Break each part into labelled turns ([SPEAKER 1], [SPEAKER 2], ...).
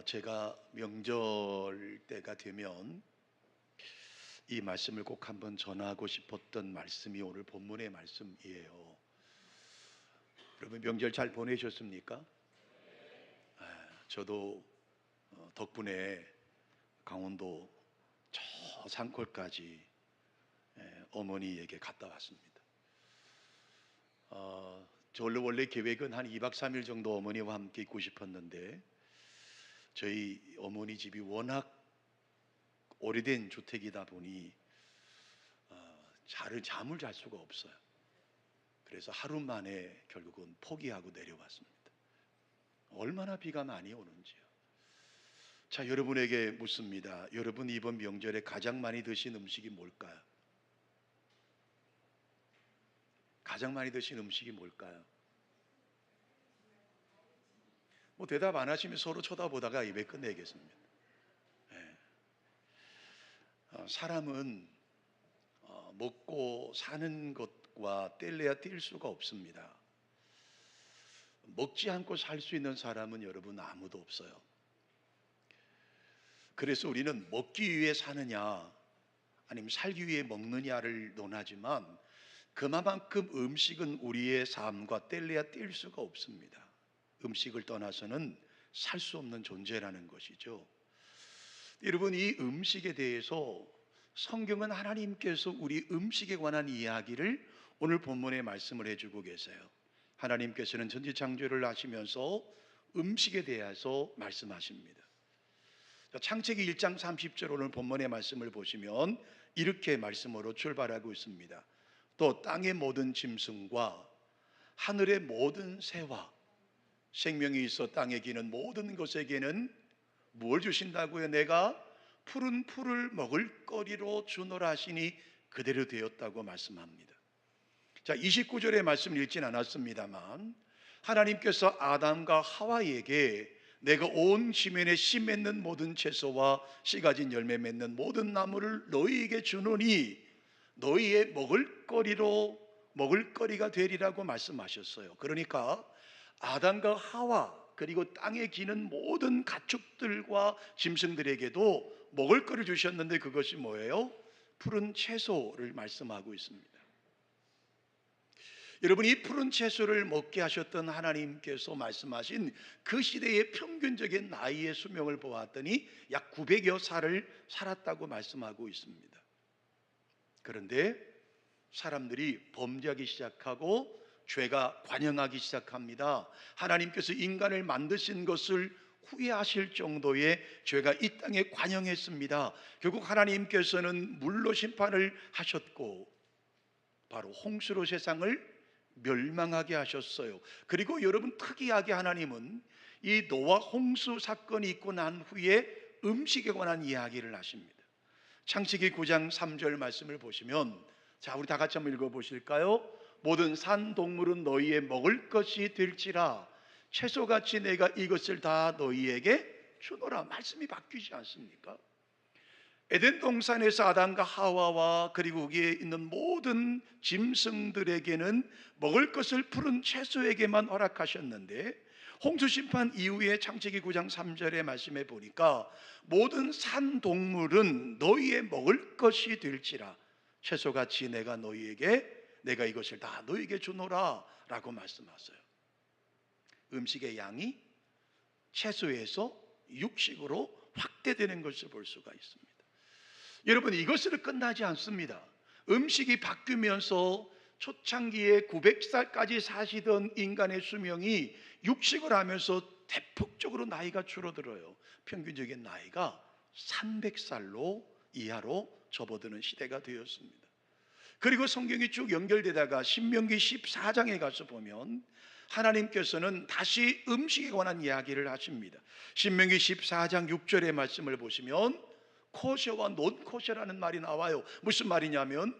[SPEAKER 1] 제가 명절 때가 되면 이 말씀을 꼭 한번 전하고 싶었던 말씀이 오늘 본문의 말씀이에요. 여러분 명절 잘 보내셨습니까? 저도 덕분에 강원도 저 산골까지 어머니에게 갔다 왔습니다. 저 원래 계획은 한 2박 3일 정도 어머니와 함께 있고 싶었는데 저희 어머니 집이 워낙 오래된 주택이다 보니 잠을 잘 수가 없어요. 그래서 하루 만에 결국은 포기하고 내려왔습니다. 얼마나 비가 많이 오는지요. 자, 여러분에게 묻습니다. 여러분 이번 명절에 가장 많이 드신 음식이 뭘까요? 가장 많이 드신 음식이 뭘까요? 뭐 대답 안 하시면 서로 쳐다보다가 입에 끝내겠습니다. 사람은 먹고 사는 것과 뗄래야 뗄 수가 없습니다. 먹지 않고 살 수 있는 사람은 여러분 아무도 없어요. 그래서 우리는 먹기 위해 사느냐 아니면 살기 위해 먹느냐를 논하지만 그만큼 음식은 우리의 삶과 뗄래야 뗄 수가 없습니다. 음식을 떠나서는 살 수 없는 존재라는 것이죠. 여러분 이 음식에 대해서 성경은 하나님께서 우리 음식에 관한 이야기를 오늘 본문에 말씀을 해주고 계세요. 하나님께서는 천지창조를 하시면서 음식에 대해서 말씀하십니다. 창세기 1장 30절 오늘 본문의 말씀을 보시면 이렇게 말씀으로 출발하고 있습니다. 또 땅의 모든 짐승과 하늘의 모든 새와 생명이 있어 땅에 기는 모든 것에게는 뭘 주신다고요? 내가 푸른 풀을 먹을 거리로 주노라 하시니 그대로 되었다고 말씀합니다. 자, 29절의 말씀을 읽진 않았습니다만 하나님께서 아담과 하와에게 내가 온 지면에 씨 맺는 모든 채소와 씨 가진 열매 맺는 모든 나무를 너희에게 주노니 너희의 먹을 거리가 되리라고 말씀하셨어요. 그러니까 아담과 하와 그리고 땅에 기는 모든 가축들과 짐승들에게도 먹을 거를 주셨는데 그것이 뭐예요? 푸른 채소를 말씀하고 있습니다. 여러분 이 푸른 채소를 먹게 하셨던 하나님께서 말씀하신 그 시대의 평균적인 나이의 수명을 보았더니 약 900여 살을 살았다고 말씀하고 있습니다. 그런데 사람들이 범죄하기 시작하고 죄가 관영하기 시작합니다. 하나님께서 인간을 만드신 것을 후회하실 정도의 죄가 이 땅에 관영했습니다. 결국 하나님께서는 물로 심판을 하셨고 바로 홍수로 세상을 멸망하게 하셨어요. 그리고 여러분 특이하게 하나님은 이 노아 홍수 사건이 있고 난 후에 음식에 관한 이야기를 하십니다. 창세기 9장 3절 말씀을 보시면 자 우리 다 같이 한번 읽어보실까요? 모든 산 동물은 너희의 먹을 것이 될지라 채소같이 내가 이것을 다 너희에게 주노라. 말씀이 바뀌지 않습니까? 에덴 동산에서 아담과 하와와 그리고 거기에 있는 모든 짐승들에게는 먹을 것을 푸른 채소에게만 허락하셨는데 홍수 심판 이후에 창세기 9장 3절의 말씀에 보니까 모든 산 동물은 너희의 먹을 것이 될지라 채소같이 내가 이것을 다 너희에게 주노라 라고 말씀하세요. 음식의 양이 채소에서 육식으로 확대되는 것을 볼 수가 있습니다. 여러분 이것으로 끝나지 않습니다. 음식이 바뀌면서 초창기에 900살까지 사시던 인간의 수명이 육식을 하면서 대폭적으로 나이가 줄어들어요. 평균적인 나이가 300살로 이하로 접어드는 시대가 되었습니다. 그리고 성경이 쭉 연결되다가 신명기 14장에 가서 보면 하나님께서는 다시 음식에 관한 이야기를 하십니다. 신명기 14장 6절의 말씀을 보시면 코셔와 논코셔라는 말이 나와요. 무슨 말이냐면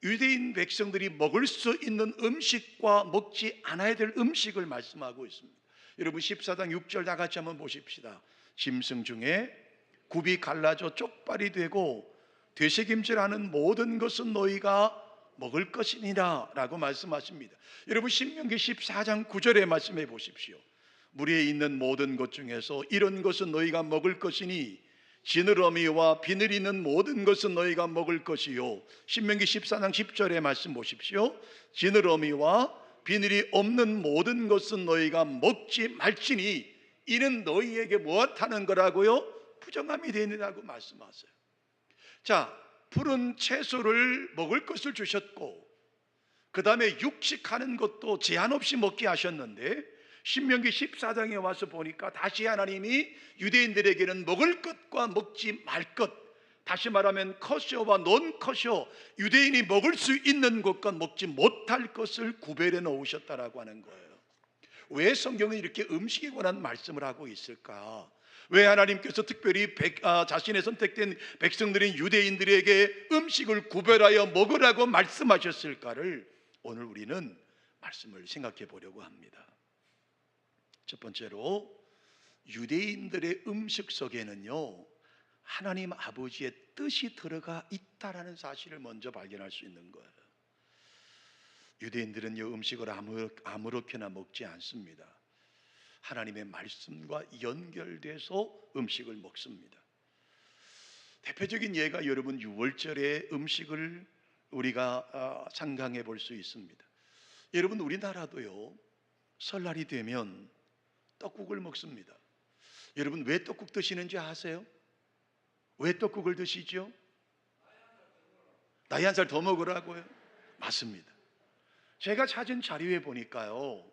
[SPEAKER 1] 유대인 백성들이 먹을 수 있는 음식과 먹지 않아야 될 음식을 말씀하고 있습니다. 여러분 14장 6절 다 같이 한번 보십시다. 짐승 중에 굽이 갈라져 쪽발이 되고 되새김질하는 모든 것은 너희가 먹을 것이니라 라고 말씀하십니다. 여러분 신명기 14장 9절에 말씀해 보십시오. 물에 있는 모든 것 중에서 이런 것은 너희가 먹을 것이니 지느러미와 비늘 있는 모든 것은 너희가 먹을 것이요. 신명기 14장 10절의 말씀 보십시오. 지느러미와 비늘이 없는 모든 것은 너희가 먹지 말지니 이는 너희에게 무엇하는 거라고요? 부정함이 되느라고 말씀하세요. 자, 푸른 채소를 먹을 것을 주셨고 그 다음에 육식하는 것도 제한 없이 먹게 하셨는데 신명기 14장에 와서 보니까 다시 하나님이 유대인들에게는 먹을 것과 먹지 말 것, 다시 말하면 커셔와 논 커셔, 유대인이 먹을 수 있는 것과 먹지 못할 것을 구별해 놓으셨다라고 하는 거예요. 왜 성경은 이렇게 음식에 관한 말씀을 하고 있을까? 왜 하나님께서 특별히 자신의 선택된 백성들인 유대인들에게 음식을 구별하여 먹으라고 말씀하셨을까를 오늘 우리는 말씀을 생각해 보려고 합니다. 첫 번째로 유대인들의 음식 속에는요 하나님 아버지의 뜻이 들어가 있다라는 사실을 먼저 발견할 수 있는 거예요. 유대인들은요 음식을 아무렇게나 먹지 않습니다. 하나님의 말씀과 연결돼서 음식을 먹습니다. 대표적인 예가 여러분 유월절의 음식을 우리가 상상해 볼 수 있습니다. 여러분 우리나라도요 설날이 되면 떡국을 먹습니다. 여러분 왜 떡국 드시는지 아세요? 왜 떡국을 드시죠? 나이 한 살 더 먹으라고요? 맞습니다. 제가 찾은 자료에 보니까요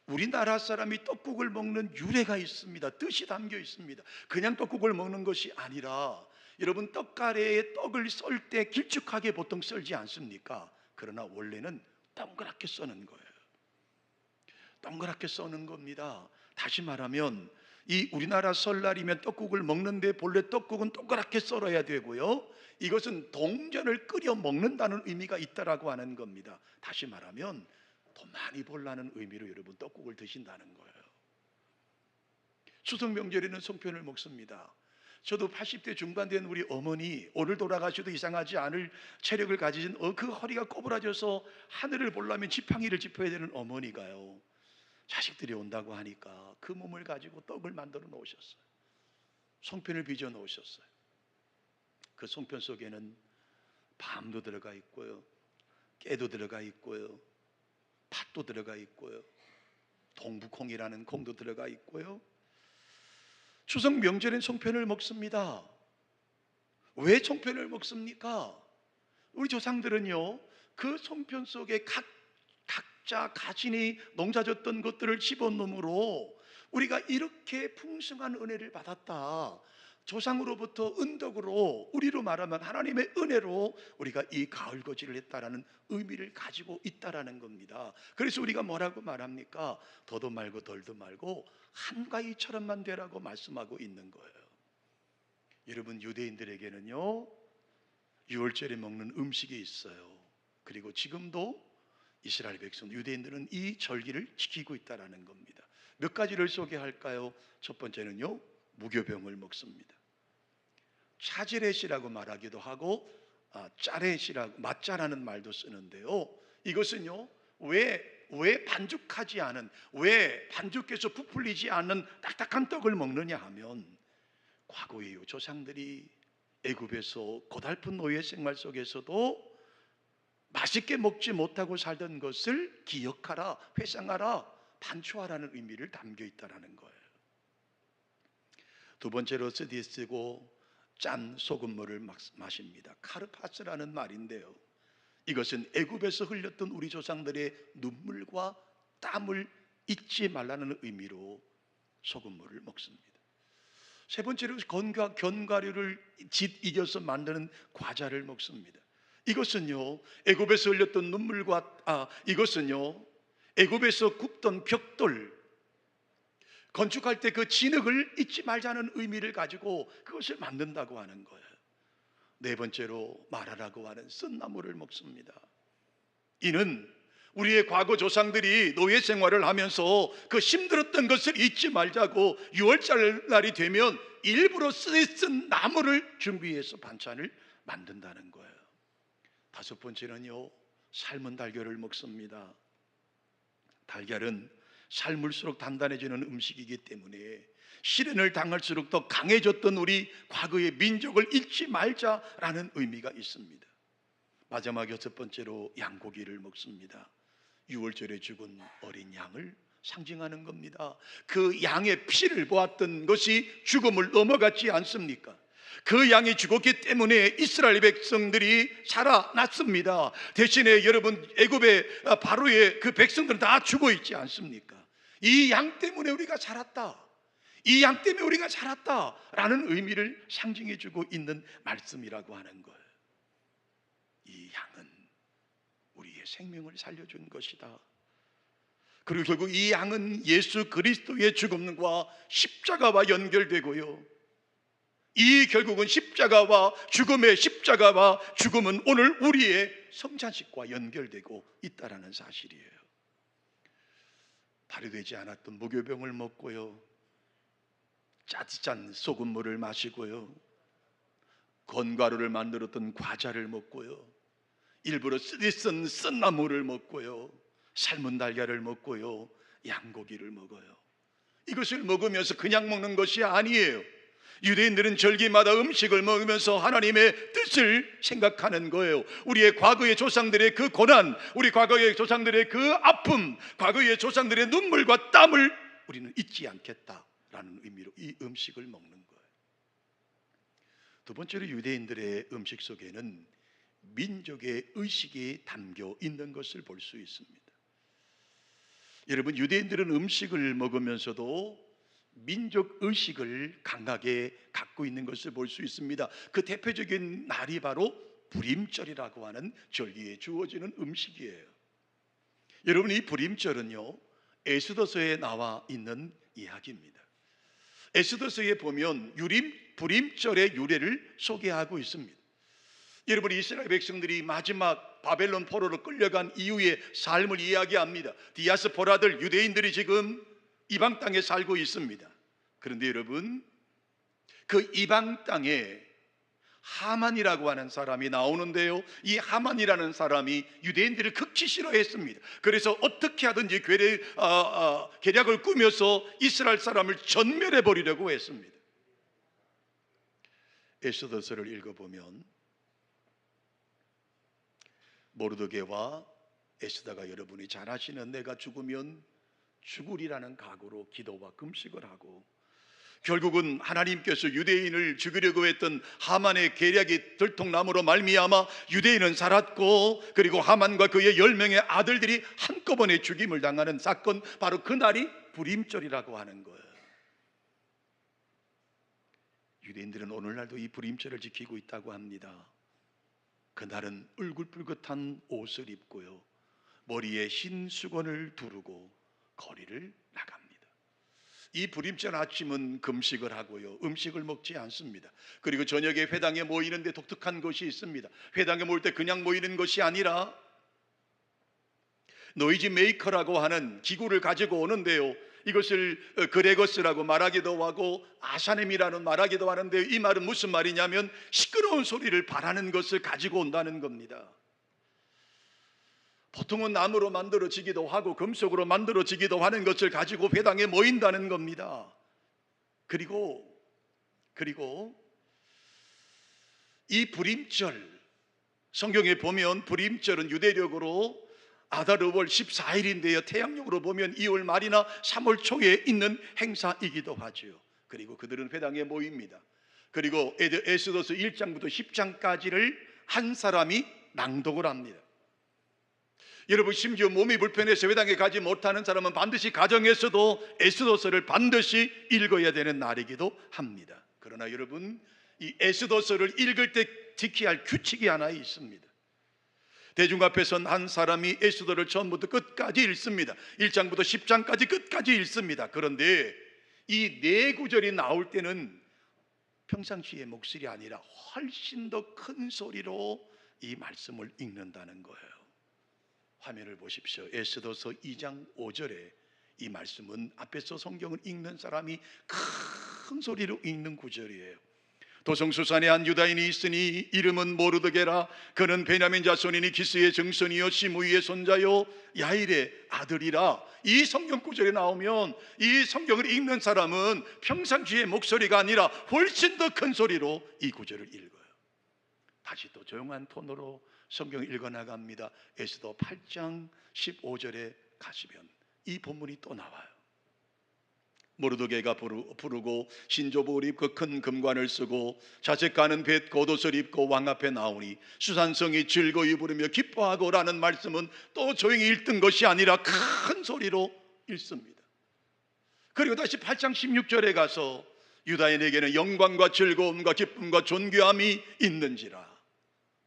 [SPEAKER 1] 우리나라 사람이 떡국을 먹는 유래가 있습니다. 뜻이 담겨 있습니다. 그냥 떡국을 먹는 것이 아니라 여러분 떡가래에 떡을 썰 때 길쭉하게 보통 썰지 않습니까? 그러나 원래는 동그랗게 써는 거예요. 동그랗게 써는 겁니다. 다시 말하면 이 우리나라 설날이면 떡국을 먹는데 본래 떡국은 동그랗게 썰어야 되고요 이것은 동전을 끓여 먹는다는 의미가 있다라고 하는 겁니다. 다시 말하면 더 많이 벌라는 의미로 여러분 떡국을 드신다는 거예요. 추석 명절에는 송편을 먹습니다. 저도 80대 중반 된 우리 어머니, 오늘 돌아가셔도 이상하지 않을 체력을 가지신 그 허리가 꼬부라져서 하늘을 보려면 지팡이를 짚어야 되는 어머니가요 자식들이 온다고 하니까 그 몸을 가지고 떡을 만들어 놓으셨어요. 송편을 빚어 놓으셨어요. 그 송편 속에는 밤도 들어가 있고요 깨도 들어가 있고요 팥도 들어가 있고요 동북콩이라는 콩도 들어가 있고요 추석 명절엔 송편을 먹습니다. 왜 송편을 먹습니까? 우리 조상들은요 그 송편 속에 각자 가진이 농사졌던 것들을 집어넣음으로 우리가 이렇게 풍성한 은혜를 받았다. 조상으로부터 은덕으로 우리로 말하면 하나님의 은혜로 우리가 이 가을거지를 했다라는 의미를 가지고 있다라는 겁니다. 그래서 우리가 뭐라고 말합니까? 더도 말고 덜도 말고 한가위처럼만 되라고 말씀하고 있는 거예요. 여러분 유대인들에게는요 유월절에 먹는 음식이 있어요. 그리고 지금도 이스라엘 백성 유대인들은 이 절기를 지키고 있다라는 겁니다. 몇 가지를 소개할까요? 첫 번째는요 무교병을 먹습니다. 차지렛이라고 말하기도 하고 짜렛이라고 맛짜라는 말도 쓰는데요 이것은요 왜 반죽하지 않은 왜 반죽해서 부풀리지 않는 딱딱한 떡을 먹느냐 하면 과거의 조상들이 애굽에서 고달픈 노예 생활 속에서도 맛있게 먹지 못하고 살던 것을 기억하라, 회상하라, 반추하라는 의미를 담겨 있다는 거예요. 두 번째로 쓰디쓰고 짠 소금물을 마십니다. 카르파스라는 말인데요 이것은 애굽에서 흘렸던 우리 조상들의 눈물과 땀을 잊지 말라는 의미로 소금물을 먹습니다. 세 번째로 견과류를 잊어서 만드는 과자를 먹습니다. 이것은요 애굽에서 흘렸던 눈물과 이것은요 애굽에서 굽던 벽돌 건축할 때 그 진흙을 잊지 말자는 의미를 가지고 그것을 만든다고 하는 거예요. 네 번째로 마라라고 하는 쓴나물을 먹습니다. 이는 우리의 과거 조상들이 노예 생활을 하면서 그 힘들었던 것을 잊지 말자고 6월절 날이 되면 일부러 쓴 나물을 준비해서 반찬을 만든다는 거예요. 다섯 번째는요 삶은 달걀을 먹습니다. 달걀은 삶을수록 단단해지는 음식이기 때문에 시련을 당할수록 더 강해졌던 우리 과거의 민족을 잊지 말자라는 의미가 있습니다. 마지막 여섯 번째로 양고기를 먹습니다. 유월절에 죽은 어린 양을 상징하는 겁니다. 그 양의 피를 보았던 것이 죽음을 넘어갔지 않습니까? 그 양이 죽었기 때문에 이스라엘 백성들이 살아났습니다. 대신에 여러분, 애굽의 바로의 그 백성들은 다 죽어 있지 않습니까? 이 양 때문에 우리가 살았다, 이 양 때문에 우리가 살았다라는 의미를 상징해 주고 있는 말씀이라고 하는 거예요. 이 양은 우리의 생명을 살려준 것이다. 그리고 결국 이 양은 예수 그리스도의 죽음과 십자가와 연결되고요, 이 결국은 십자가와 죽음은 오늘 우리의 성찬식과 연결되고 있다라는 사실이에요. 발효되지 않았던 무교병을 먹고요, 짜릿한 소금물을 마시고요, 건가루를 만들었던 과자를 먹고요, 일부러 쓰디쓴 쓴나물을 먹고요, 삶은 달걀을 먹고요, 양고기를 먹어요. 이것을 먹으면서 그냥 먹는 것이 아니에요. 유대인들은 절기마다 음식을 먹으면서 하나님의 뜻을 생각하는 거예요. 우리의 과거의 조상들의 그 고난, 우리 과거의 조상들의 그 아픔, 과거의 조상들의 눈물과 땀을 우리는 잊지 않겠다라는 의미로 이 음식을 먹는 거예요. 두 번째로 유대인들의 음식 속에는 민족의 의식이 담겨 있는 것을 볼 수 있습니다. 여러분, 유대인들은 음식을 먹으면서도 민족 의식을 강하게 갖고 있는 것을 볼 수 있습니다. 그 대표적인 날이 바로 불임절이라고 하는 절기에 주어지는 음식이에요. 여러분, 이 불임절은요, 에스더서에 나와 있는 이야기입니다. 에스더서에 보면 불임절의 유래를 소개하고 있습니다. 여러분, 이스라엘 백성들이 마지막 바벨론 포로로 끌려간 이후의 삶을 이야기합니다. 디아스포라들, 유대인들이 지금 이방 땅에 살고 있습니다. 그런데 여러분, 그 이방 땅에 하만이라고 하는 사람이 나오는데요, 이 하만이라는 사람이 유대인들을 극히 싫어했습니다. 그래서 어떻게 하든지 계략을 꾸며서 이스라엘 사람을 전멸해 버리려고 했습니다. 에스더서를 읽어보면 모르드게와 에스더가, 여러분이 잘 아시는, 내가 죽으면 죽으리라는 각오로 기도와 금식을 하고, 결국은 하나님께서 유대인을 죽이려고 했던 하만의 계략이 들통남으로 말미암아 유대인은 살았고, 그리고 하만과 그의 10명의 아들들이 한꺼번에 죽임을 당하는 사건, 바로 그날이 불임절이라고 하는 거예요. 유대인들은 오늘날도 이 불임절을 지키고 있다고 합니다. 그날은 울긋불긋한 옷을 입고요, 머리에 흰 수건을 두르고 거리를 나갑니다. 이 불임절 아침은 금식을 하고요, 음식을 먹지 않습니다. 그리고 저녁에 회당에 모이는데 독특한 것이 있습니다. 회당에 모일 때 그냥 모이는 것이 아니라 노이즈 메이커라고 하는 기구를 가지고 오는데요, 이것을 그레거스라고 말하기도 하고 아사넴이라는 말하기도 하는데, 이 말은 무슨 말이냐면 시끄러운 소리를 바라는 것을 가지고 온다는 겁니다. 보통은 나무로 만들어지기도 하고 금속으로 만들어지기도 하는 것을 가지고 회당에 모인다는 겁니다. 그리고 이 불임절, 성경에 보면 불임절은 유대력으로 아다르월 14일인데요, 태양력으로 보면 2월 말이나 3월 초에 있는 행사이기도 하죠. 그리고 그들은 회당에 모입니다. 그리고 에스더서 1장부터 10장까지를 한 사람이 낭독을 합니다. 여러분, 심지어 몸이 불편해서 회당에 가지 못하는 사람은 반드시 가정에서도 에스더서를 반드시 읽어야 되는 날이기도 합니다. 그러나 여러분, 이 에스더서를 읽을 때 지켜야 할 규칙이 하나 있습니다. 대중 앞에 선 한 사람이 에스더를 처음부터 끝까지 읽습니다. 1장부터 10장까지 끝까지 읽습니다. 그런데 이 네 구절이 나올 때는 평상시의 목소리 아니라 훨씬 더 큰 소리로 이 말씀을 읽는다는 거예요. 화면을 보십시오. 에스더서 2장 5절에 이 말씀은 앞에서 성경을 읽는 사람이 큰 소리로 읽는 구절이에요. 도성수산에 한 유다인이 있으니 이름은 모르드게라. 그는 베냐민 자손이니 기스의 증손이요 시므이의 손자요 야일의 아들이라. 이 성경 구절에 나오면 이 성경을 읽는 사람은 평상시의 목소리가 아니라 훨씬 더 큰 소리로 이 구절을 읽어요. 다시 또 조용한 톤으로 성경을 읽어나갑니다. 에스더 8장 15절에 가시면 이 본문이 또 나와요. 모르드게가 부르고 신조복을 입고 큰 금관을 쓰고 자색 가는 뱃 겉옷을 입고 왕 앞에 나오니 수산성이 즐거이 부르며 기뻐하고 라는 말씀은 또 조용히 읽던 것이 아니라 큰 소리로 읽습니다. 그리고 다시 8장 16절에 가서 유다인에게는 영광과 즐거움과 기쁨과 존귀함이 있는지라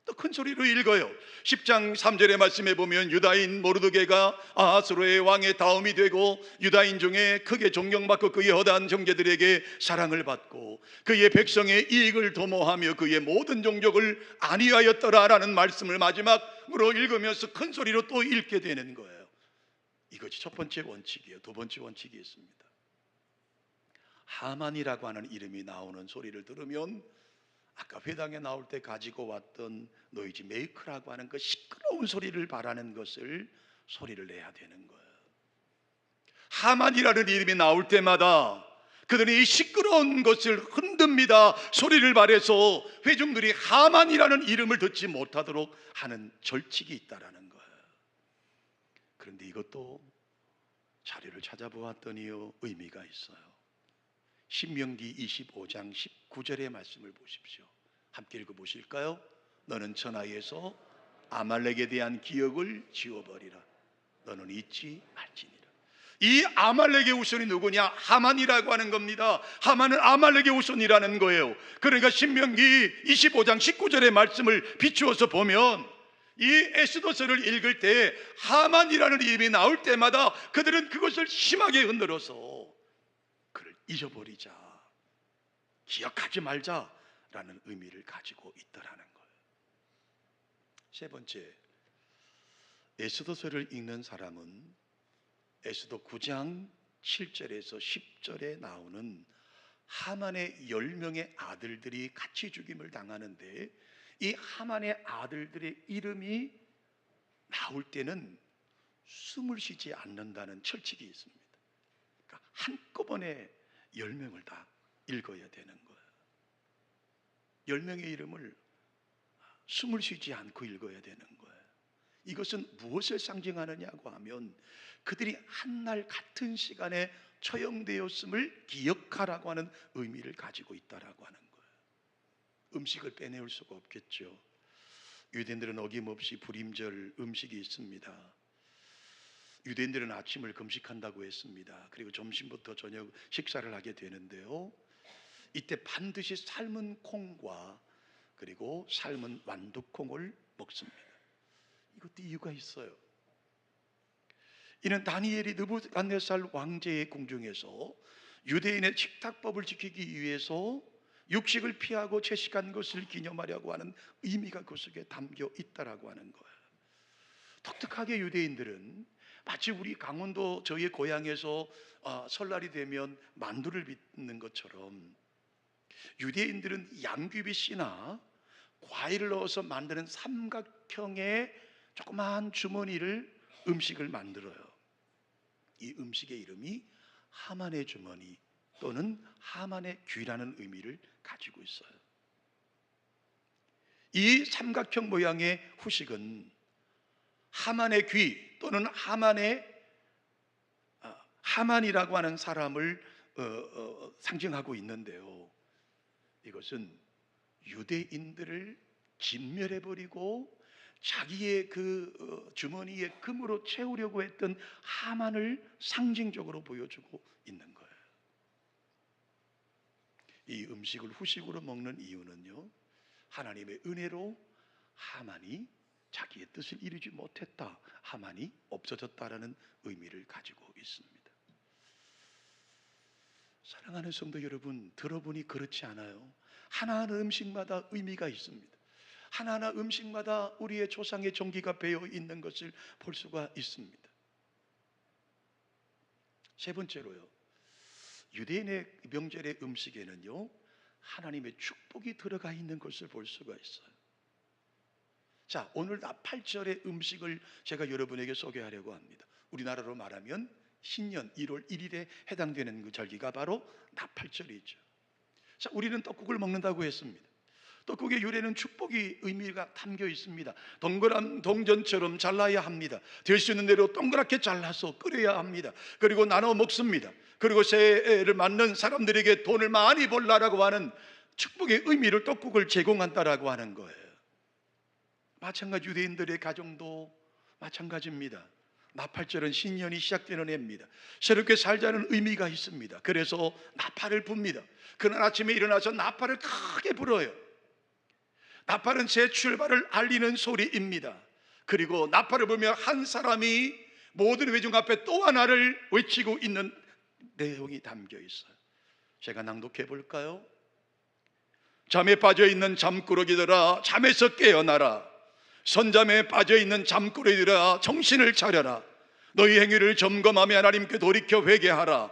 [SPEAKER 1] 또 큰 소리로 읽어요. 10장 3절의 말씀에 보면 유다인 모르드게가 아하스로의 왕의 다음이 되고 유다인 중에 크게 존경받고 그의 허다한 형제들에게 사랑을 받고 그의 백성의 이익을 도모하며 그의 모든 종족을 안위하였더라라는 말씀을 마지막으로 읽으면서 큰 소리로 또 읽게 되는 거예요. 이것이 첫 번째 원칙이에요. 두 번째 원칙이 있습니다. 하만이라고 하는 이름이 나오는 소리를 들으면 아까 회당에 나올 때 가지고 왔던 노이즈 메이커라고 하는 그 시끄러운 소리를 바라는 것을 소리를 내야 되는 거예요. 하만이라는 이름이 나올 때마다 그들이 이 시끄러운 것을 흔듭니다. 소리를 발해서 회중들이 하만이라는 이름을 듣지 못하도록 하는 절칙이 있다라는 거예요. 그런데 이것도 자료를 찾아보았더니요 의미가 있어요. 신명기 25장 19절의 말씀을 보십시오. 함께 읽어보실까요? 너는 천하에서 아말렉에 대한 기억을 지워버리라. 너는 잊지 말지니라. 이 아말렉의 후손이 누구냐? 하만이라고 하는 겁니다. 하만은 아말렉의 후손이라는 거예요. 그러니까 신명기 25장 19절의 말씀을 비추어서 보면 이 에스더서를 읽을 때 하만이라는 이름이 나올 때마다 그들은 그것을 심하게 흔들어서 그를 잊어버리자, 기억하지 말자라는 의미를 가지고 있다라는 거예요. 세 번째, 에스더서를 읽는 사람은 에스더 9장 7절에서 10절에 나오는 하만의 10명의 아들들이 같이 죽임을 당하는데 이 하만의 아들들의 이름이 나올 때는 숨을 쉬지 않는다는 철칙이 있습니다. 그러니까 한꺼번에 10명을 다 읽어야 되는 거예요. 10명의 이름을 숨을 쉬지 않고 읽어야 되는 거예요. 이것은 무엇을 상징하느냐고 하면 그들이 한날 같은 시간에 처형되었음을 기억하라고 하는 의미를 가지고 있다라고 하는 거예요. 음식을 빼내올 수가 없겠죠. 유대인들은 어김없이 불임절 음식이 있습니다. 유대인들은 아침을 금식한다고 했습니다. 그리고 점심부터 저녁 식사를 하게 되는데요, 이때 반드시 삶은 콩과 그리고 삶은 완두콩을 먹습니다. 이것도 이유가 있어요. 이는 다니엘이 느부갓네살 왕제의 궁중에서 유대인의 식탁법을 지키기 위해서 육식을 피하고 채식한 것을 기념하려고 하는 의미가 그 속에 담겨 있다라고 하는 거예요. 독특하게 유대인들은 마치 우리 강원도 저희의 고향에서 설날이 되면 만두를 빚는 것처럼 유대인들은 양귀비씨나 과일을 넣어서 만드는 삼각형의 조그마한 주머니를 음식을 만들어요. 이 음식의 이름이 하만의 주머니 또는 하만의 귀라는 의미를 가지고 있어요. 이 삼각형 모양의 후식은 하만의 귀 또는 하만이라고 하는 사람을 상징하고 있는데요, 이것은 유대인들을 진멸해버리고 자기의 그 주머니에 금으로 채우려고 했던 하만을 상징적으로 보여주고 있는 거예요. 이 음식을 후식으로 먹는 이유는요, 하나님의 은혜로 하만이 자기의 뜻을 이루지 못했다, 하만이 없어졌다라는 의미를 가지고 있습니다. 사랑하는 성도 여러분, 들어보니 그렇지 않아요? 하나하나 음식마다 의미가 있습니다. 하나하나 음식마다 우리의 조상의 종기가 배어 있는 것을 볼 수가 있습니다. 세 번째로요, 유대인의 명절의 음식에는요 하나님의 축복이 들어가 있는 것을 볼 수가 있어요. 자, 오늘 나팔절의 음식을 제가 여러분에게 소개하려고 합니다. 우리나라로 말하면 신년 1월 1일에 해당되는 그 절기가 바로 나팔절이죠. 자, 우리는 떡국을 먹는다고 했습니다. 떡국의 유래는 축복이 의미가 담겨 있습니다. 동그란 동전처럼 잘라야 합니다. 될 수 있는 대로 동그랗게 잘라서 끓여야 합니다. 그리고 나눠 먹습니다. 그리고 새해를 맞는 사람들에게 돈을 많이 벌라라고 하는 축복의 의미를 떡국을 제공한다라고 하는 거예요. 마찬가지 유대인들의 가정도 마찬가지입니다. 나팔절은 신년이 시작되는 해입니다. 새롭게 살자는 의미가 있습니다. 그래서 나팔을 붑니다. 그날 아침에 일어나서 나팔을 크게 불어요. 나팔은 새 출발을 알리는 소리입니다. 그리고 나팔을 불며 한 사람이 모든 회중 앞에 또 하나를 외치고 있는 내용이 담겨 있어요. 제가 낭독해 볼까요? 잠에 빠져있는 잠꾸러기들아, 잠에서 깨어나라. 선잠에 빠져있는 잠꾸러기들아, 정신을 차려라. 너희 행위를 점검하며 하나님께 돌이켜 회개하라.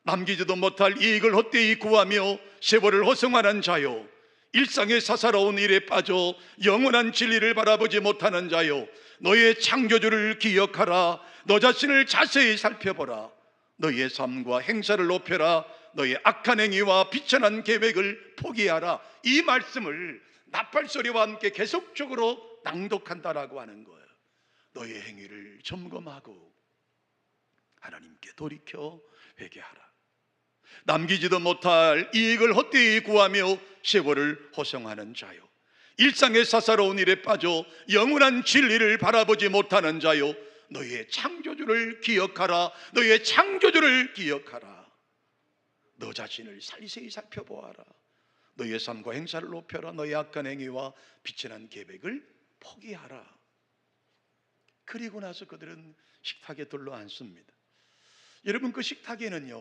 [SPEAKER 1] 남기지도 못할 이익을 헛되이 구하며 세월을 허송하는 자요, 일상의 사사로운 일에 빠져 영원한 진리를 바라보지 못하는 자요, 너희의 창조주를 기억하라. 너 자신을 자세히 살펴보라. 너희의 삶과 행사를 높여라. 너희의 악한 행위와 비천한 계획을 포기하라. 이 말씀을 나팔소리와 함께 계속적으로 낭독한다라고 하는 거예요. 너희의 행위를 점검하고 하나님께 돌이켜 회개하라. 남기지도 못할 이익을 헛되이 구하며 세월을 호송하는 자요, 일상의 사사로운 일에 빠져 영원한 진리를 바라보지 못하는 자요, 너희의 창조주를 기억하라. 너희의 창조주를 기억하라. 너 자신을 살리세히 살펴보아라. 너희의 삶과 행사를 높여라. 너희의 악한 행위와 비천한 계획을 포기하라. 그리고 나서 그들은 식탁에 둘러앉습니다. 여러분, 그 식탁에는요,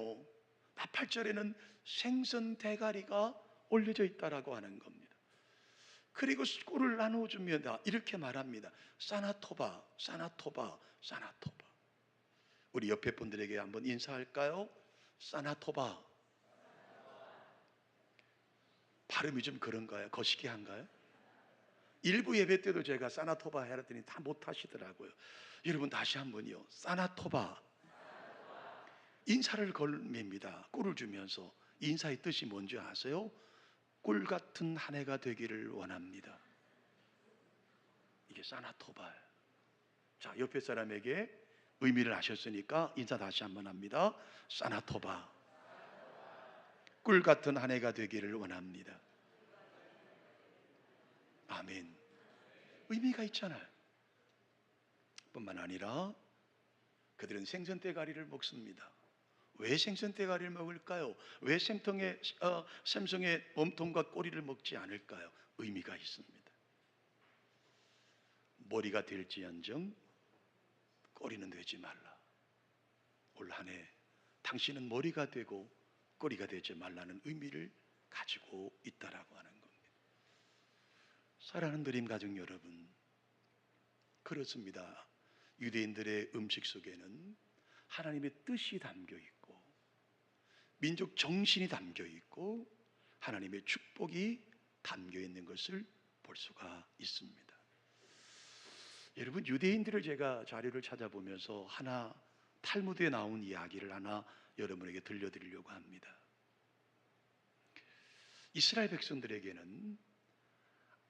[SPEAKER 1] 나팔절에는 생선 대가리가 올려져 있다라고 하는 겁니다. 그리고 꿀을 나눠주면 이렇게 말합니다. 사나토바, 사나토바, 사나토바. 우리 옆에 분들에게 한번 인사할까요? 사나토바. 발음이 좀 그런가요? 거시기한가요? 일부 예배 때도 제가 사나토바 해랬더니 다 못하시더라고요. 여러분, 다시 한번요. 사나토바. 인사를 걸립니다. 꿀을 주면서. 인사의 뜻이 뭔지 아세요? 꿀 같은 한 해가 되기를 원합니다. 이게 사나토바예요. 자, 옆에 사람에게 의미를 아셨으니까 인사 다시 한번 합니다. 사나토바. 꿀 같은 한 해가 되기를 원합니다. 아멘. 의미가 있잖아요. 뿐만 아니라 그들은 생선대가리를 먹습니다. 왜 생선대가리를 먹을까요? 왜 샘송의 몸통과 꼬리를 먹지 않을까요? 의미가 있습니다. 머리가 될지언정 꼬리는 되지 말라. 올 한 해 당신은 머리가 되고 꼬리가 되지 말라는 의미를 가지고 있다라고 하는 겁니다. 사랑하는 드림 가족 여러분, 그렇습니다. 유대인들의 음식 속에는 하나님의 뜻이 담겨 있고 민족 정신이 담겨 있고 하나님의 축복이 담겨 있는 것을 볼 수가 있습니다. 여러분, 유대인들을 제가 자료를 찾아보면서 하나 탈무드에 나온 이야기를 하나 여러분에게 들려드리려고 합니다. 이스라엘 백성들에게는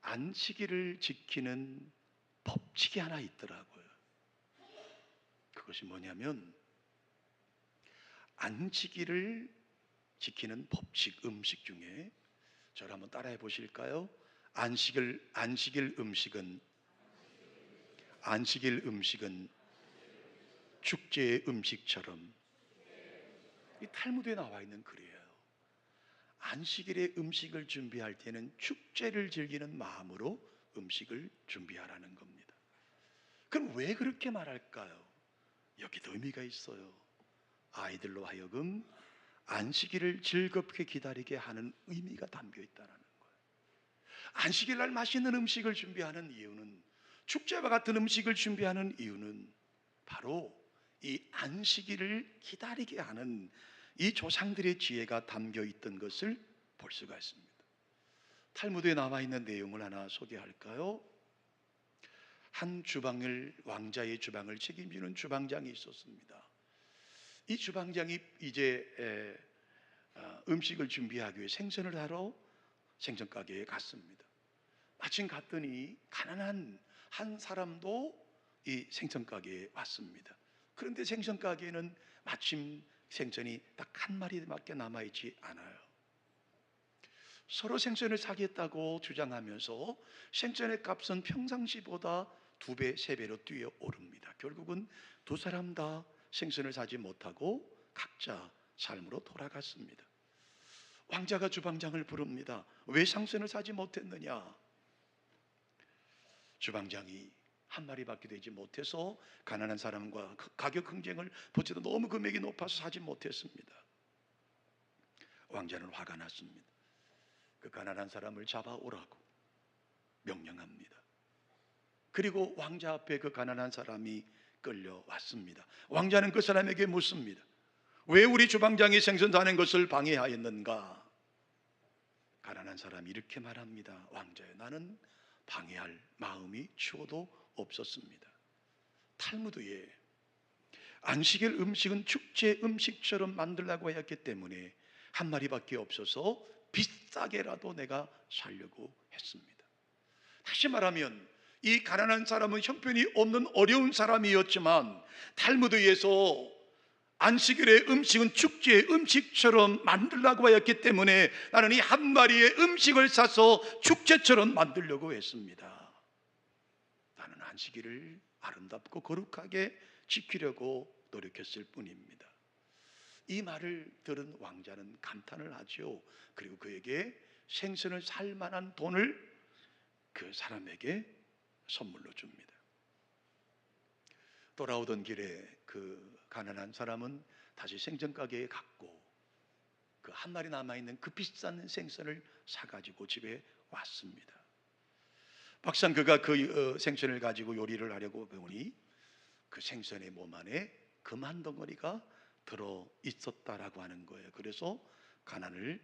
[SPEAKER 1] 안식일을 지키는 법칙이 하나 있더라고요. 그것이 뭐냐면 안식일을 지키는 법칙, 음식 중에 저를 한번 따라해 보실까요? 안식일 음식은 축제의 음식처럼. 이 탈무드에 나와 있는 글이에요. 안식일의 음식을 준비할 때는 축제를 즐기는 마음으로 음식을 준비하라는 겁니다. 그럼 왜 그렇게 말할까요? 여기도 의미가 있어요. 아이들로 하여금 안식일을 즐겁게 기다리게 하는 의미가 담겨 있다는 거예요. 안식일 날 맛있는 음식을 준비하는 이유는, 축제와 같은 음식을 준비하는 이유는 바로 이 안식일을 기다리게 하는 이 조상들의 지혜가 담겨 있던 것을 볼 수가 있습니다. 탈무드에 남아 있는 내용을 하나 소개할까요? 한 주방을 왕자의 주방을 책임지는 주방장이 있었습니다. 이 주방장이 이제 음식을 준비하기 위해 생선을 하러 생선 가게에 갔습니다. 마침 갔더니 가난한 한 사람도 이 생선 가게에 왔습니다. 그런데 생선 가게에는 마침 생선이 딱 한 마리밖에 남아 있지 않아요. 서로 생선을 사겠다고 주장하면서 생선의 값은 평상시보다 2배, 3배로 뛰어오릅니다. 결국은 두 사람 다 생선을 사지 못하고 각자 삶으로 돌아갔습니다. 왕자가 주방장을 부릅니다. 왜 생선을 사지 못했느냐? 주방장이 한 마리밖에 되지 못해서 가난한 사람과 가격 경쟁을 붙여도 너무 금액이 높아서 사지 못했습니다. 왕자는 화가 났습니다. 그 가난한 사람을 잡아오라고 명령합니다. 그리고 왕자 앞에 그 가난한 사람이 끌려왔습니다. 왕자는 그 사람에게 묻습니다. 왜 우리 주방장이 생선 사는 것을 방해하였는가? 가난한 사람이 이렇게 말합니다. 왕자여, 나는 방해할 마음이 추워도 없었습니다. 탈무드에 안식일 음식은 축제 음식처럼 만들라고 하였기 때문에 한 마리밖에 없어서 비싸게라도 내가 살려고 했습니다. 다시 말하면 이 가난한 사람은 형편이 없는 어려운 사람이었지만 탈무드에서 안식일의 음식은 축제의 음식처럼 만들라고 하였기 때문에 나는 이 한 마리의 음식을 사서 축제처럼 만들려고 했습니다. 나는 안식일을 아름답고 거룩하게 지키려고 노력했을 뿐입니다. 이 말을 들은 왕자는 감탄을 하죠. 그리고 그에게 생선을 살 만한 돈을 그 사람에게 선물로 줍니다. 돌아오던 길에 그 가난한 사람은 다시 생선 가게에 갔고 그 한 마리 남아있는 그 비싼 생선을 사가지고 집에 왔습니다. 막상 그가 그 생선을 가지고 요리를 하려고 보니 그 생선의 몸 안에 금 한 덩어리가 들어 있었다라고 하는 거예요. 그래서 가난을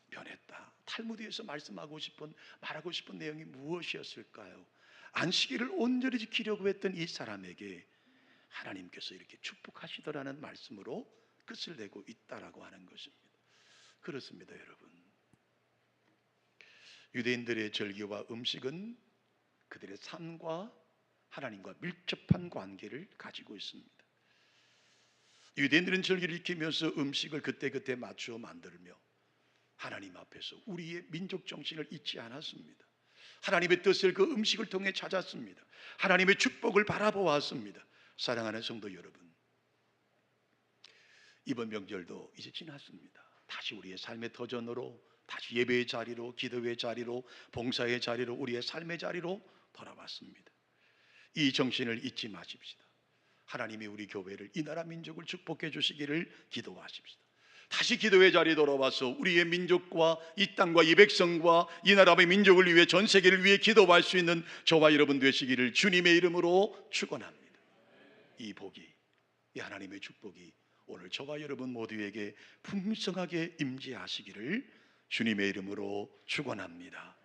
[SPEAKER 1] 면했다. 탈무드에서 말하고 싶은 내용이 무엇이었을까요? 안식일을 온전히 지키려고 했던 이 사람에게 하나님께서 이렇게 축복하시더라는 말씀으로 끝을 내고 있다라고 하는 것입니다. 그렇습니다, 여러분. 유대인들의 절기와 음식은 그들의 삶과 하나님과 밀접한 관계를 가지고 있습니다. 유대인들은 절기를 지키면서 음식을 그때그때 맞추어 만들며 하나님 앞에서 우리의 민족 정신을 잊지 않았습니다. 하나님의 뜻을 그 음식을 통해 찾았습니다. 하나님의 축복을 바라보았습니다. 사랑하는 성도 여러분, 이번 명절도 이제 지났습니다. 다시 우리의 삶의 터전으로, 다시 예배의 자리로, 기도의 자리로, 봉사의 자리로, 우리의 삶의 자리로 돌아왔습니다. 이 정신을 잊지 마십시다. 하나님이 우리 교회를, 이 나라 민족을 축복해 주시기를 기도하십시다. 다시 기도의 자리에 돌아와서 우리의 민족과 이 땅과 이 백성과 이 나라의 민족을 위해, 전 세계를 위해 기도할 수 있는 저와 여러분 되시기를 주님의 이름으로 축원합니다. 이 복이, 이 하나님의 축복이 오늘 저와 여러분 모두에게 풍성하게 임재하시기를 주님의 이름으로 축원합니다.